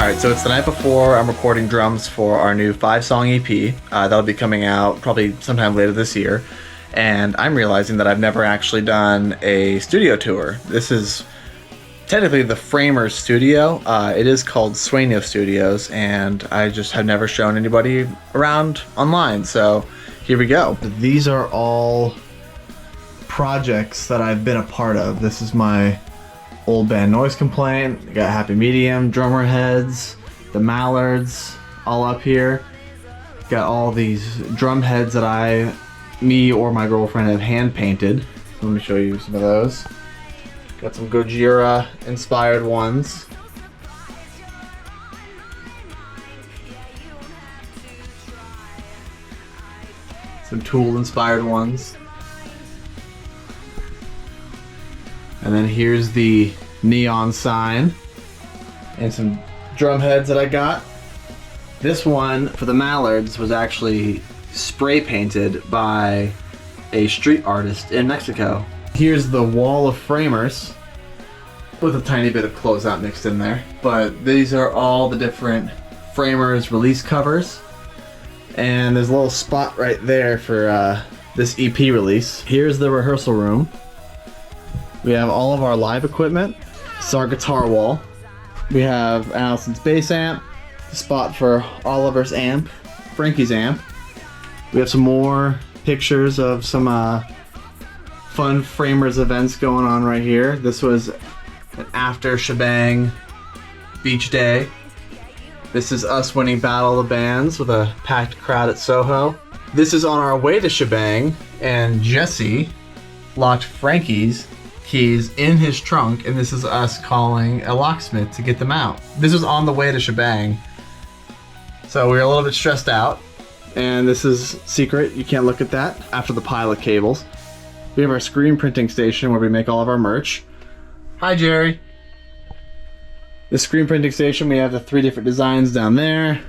Alright, so it's the night before. I'm recording drums for our new 5-song EP. That'll be coming out probably sometime later this year. And I'm realizing that I've never actually done a studio tour. This is technically the Framer's studio. It is called Sueño Studios, and I just have never shown anybody around online. So here we go. These are all projects that I've been a part of. This is my old band Noise Complaint. I got Happy Medium, Drummer Heads, the Mallards, all up here. Got all these drum heads that me or my girlfriend have hand painted. Let me show you some of those. Got some Gojira inspired ones. Some Tool inspired ones. And then here's the neon sign and some drum heads that I got. This one for the Mallards was actually spray painted by a street artist in Mexico. Here's the wall of Framers with a tiny bit of closeout mixed in there. But these are all the different Framers release covers. And there's a little spot right there for this EP release. Here's the rehearsal room. We have all of our live equipment. This is our guitar wall. We have Allison's bass amp, the spot for Oliver's amp, Frankie's amp. We have some more pictures of some fun Framers events going on right here. This was an after shebang beach day. This is us winning Battle of the Bands with a packed crowd at Soho. This is on our way to shebang, and Jesse locked Frankie's keys in his trunk, and this is us calling a locksmith to get them out. This was on the way to shebang, so we were a little bit stressed out, and this is secret, you can't look at that, after the pile of cables. We have our screen printing station where we make all of our merch. Hi Jerry. The screen printing station, we have the 3 different designs down there.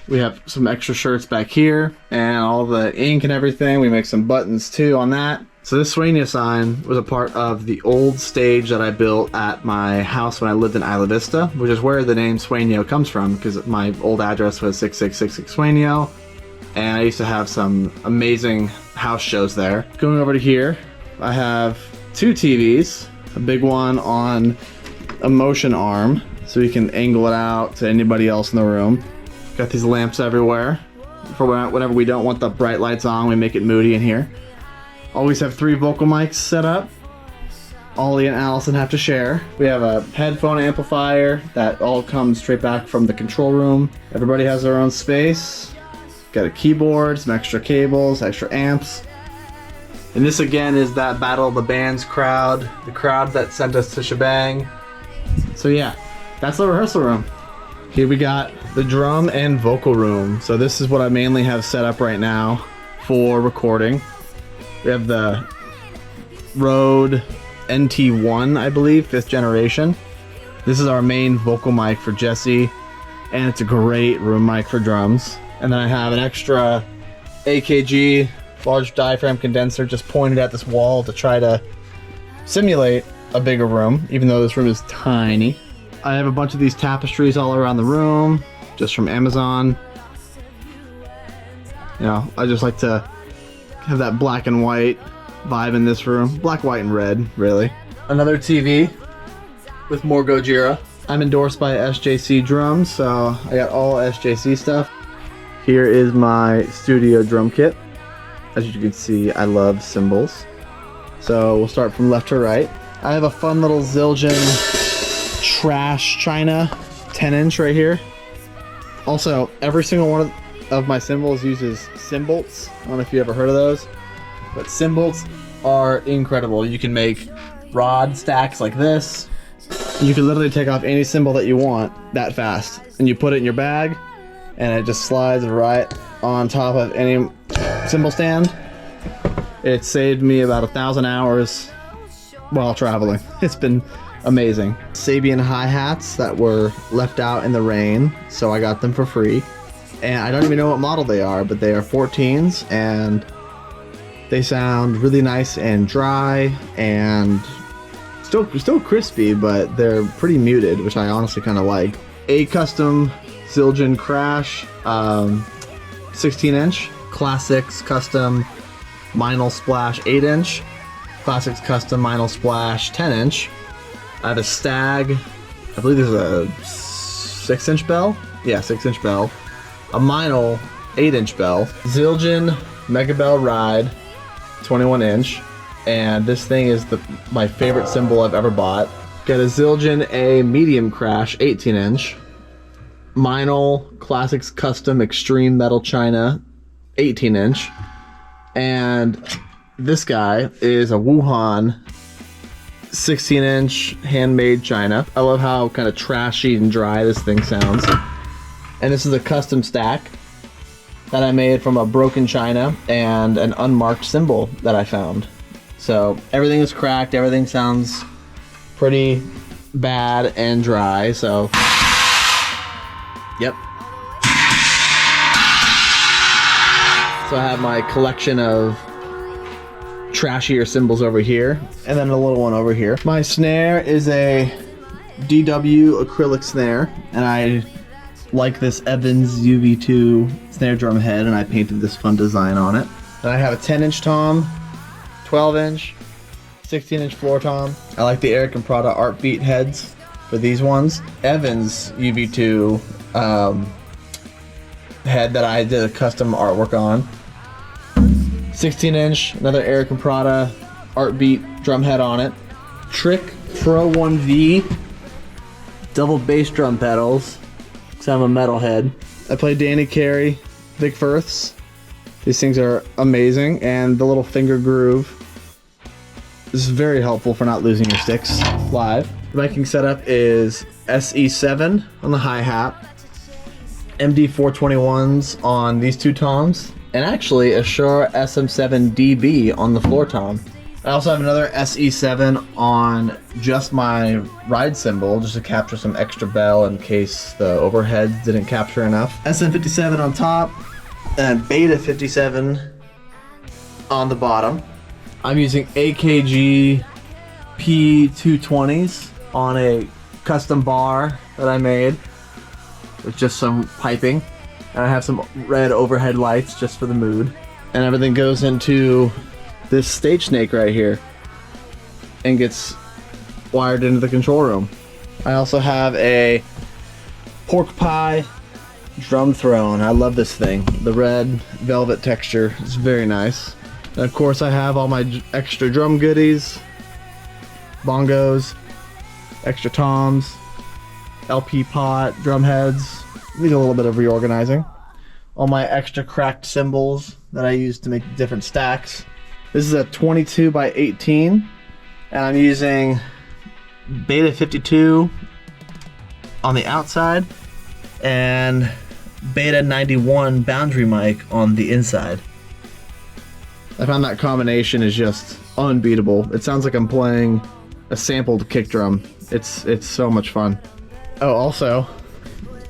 We have some extra shirts back here and all the ink and everything. We make some buttons too on that. So this Sueño sign was a part of the old stage that I built at my house when I lived in Isla Vista, which is where the name Sueño comes from, because my old address was 6666 Sueño, and I used to have some amazing house shows there. Going over to here, I have 2 TVs, a big one on a motion arm, so we can angle it out to anybody else in the room. Got these lamps everywhere. For whenever we don't want the bright lights on, we make it moody in here. Always have 3 vocal mics set up. Ollie and Allison have to share. We have a headphone amplifier that all comes straight back from the control room. Everybody has their own space. Got a keyboard, some extra cables, extra amps. And this again is that Battle of the Bands crowd, the crowd that sent us to shebang. So yeah, that's the rehearsal room. Here we got the drum and vocal room. So this is what I mainly have set up right now for recording. We have the Rode NT1, I believe, 5th generation. This is our main vocal mic for Jesse, and it's a great room mic for drums. And then I have an extra AKG large diaphragm condenser just pointed at this wall to try to simulate a bigger room, even though this room is tiny. I have a bunch of these tapestries all around the room, just from Amazon. You know, I just like to have that black and white vibe in this room. Black, white, and red, really. Another TV with more Gojira. I'm endorsed by SJC Drums, so I got all SJC stuff. Here is my studio drum kit. As you can see, I love cymbals. So we'll start from left to right. I have a fun little Zildjian trash china 10-inch right here. Also, every single one of my cymbals uses cymbals. I don't know if you ever heard of those, but cymbals are incredible. You can make rod stacks like this. You can literally take off any cymbal that you want that fast, and you put it in your bag, and it just slides right on top of any cymbal stand. It saved me about 1,000 hours while traveling. It's been amazing. Sabian hi-hats that were left out in the rain, so I got them for free. And I don't even know what model they are, but they are 14s, and they sound really nice and dry and still crispy, but they're pretty muted, which I honestly kind of like. a custom Zildjian Crash 16-inch, Classics Custom Minel Splash 8-inch, Classics Custom Minel Splash 10-inch. I have a Stag, I believe there's a 6-inch bell? Yeah, 6-inch bell. A Minel 8-inch bell. Zildjian Mega Bell Ride 21-inch. And this thing is my favorite cymbal I've ever bought. Got a Zildjian A Medium Crash 18-inch. Minel Classics Custom Extreme Metal China 18-inch. And this guy is a Wuhan 16-inch handmade China. I love how kind of trashy and dry this thing sounds. And this is a custom stack that I made from a broken China and an unmarked cymbal that I found. So everything is cracked, everything sounds pretty bad and dry, so yep. So I have my collection of trashier cymbals over here, and then a little one over here. My snare is a DW acrylic snare, and I like this Evans UV2 snare drum head, and I painted this fun design on it. Then I have a 10-inch tom, 12-inch, 16-inch floor tom. I like the Eric and Prada Art Beat heads for these ones. Evans UV2 head that I did a custom artwork on. 16-inch, another Eric and Prada Art Beat drum head on it. Trick Pro 1V double bass drum pedals, because I'm a metalhead. I play Danny Carey, Vic Firths. These things are amazing, and the little finger groove. This is very helpful for not losing your sticks live. The miking setup is SE7 on the hi-hat, MD421s on these two toms, and actually a Shure SM7DB on the floor tom. I also have another SE7 on just my ride cymbal, just to capture some extra bell in case the overheads didn't capture enough. SM57 on top, and Beta 57 on the bottom. I'm using AKG P220s on a custom bar that I made with just some piping. And I have some red overhead lights just for the mood. And everything goes into this stage snake right here and gets wired into the control room. I also have a pork pie drum throne. I love this thing. The red velvet texture is very nice. And of course I have all my extra drum goodies, bongos, extra toms, LP pot, drum heads. Need a little bit of reorganizing. All my extra cracked cymbals that I use to make different stacks. This is a 22 by 18, and I'm using Beta 52 on the outside and Beta 91 boundary mic on the inside. I found that combination is just unbeatable. It sounds like I'm playing a sampled kick drum. It's so much fun. Oh, also,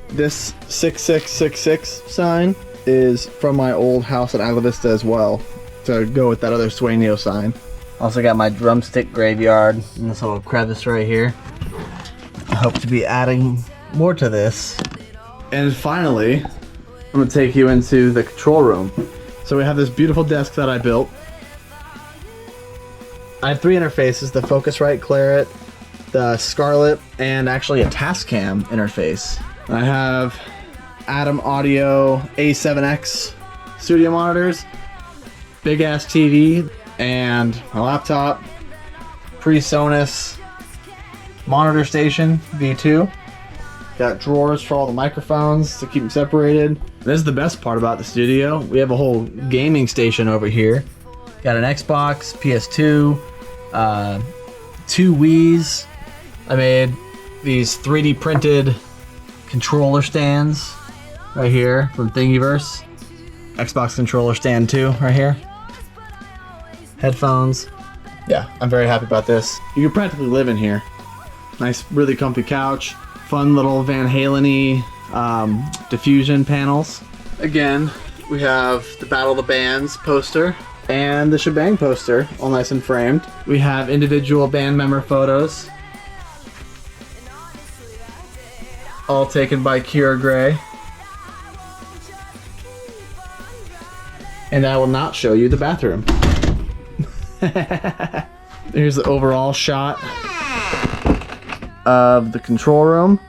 this 6666 sign is from my old house at Isla Vista as well, to go with that other Sueño sign. Also got my drumstick graveyard in this little crevice right here. I hope to be adding more to this. And finally, I'm gonna take you into the control room. So we have this beautiful desk that I built. I have 3 interfaces, the Focusrite Claret, the Scarlett, and actually a Tascam interface. I have Atom Audio A7X studio monitors, big ass TV, and my laptop, PreSonus monitor station V2. Got drawers for all the microphones to keep them separated. This is the best part about the studio. We have a whole gaming station over here. Got an Xbox, PS2, 2 Wiis. I made these 3D printed controller stands right here from Thingiverse. Xbox controller stand too, right here. Headphones. Yeah, I'm very happy about this. You can practically live in here. Nice, really comfy couch. Fun little Van Halen-y diffusion panels. Again, we have the Battle of the Bands poster and the Shebang poster, all nice and framed. We have individual band member photos. all taken by Kira Gray. And I will not show you the bathroom. Here's the overall shot of the control room.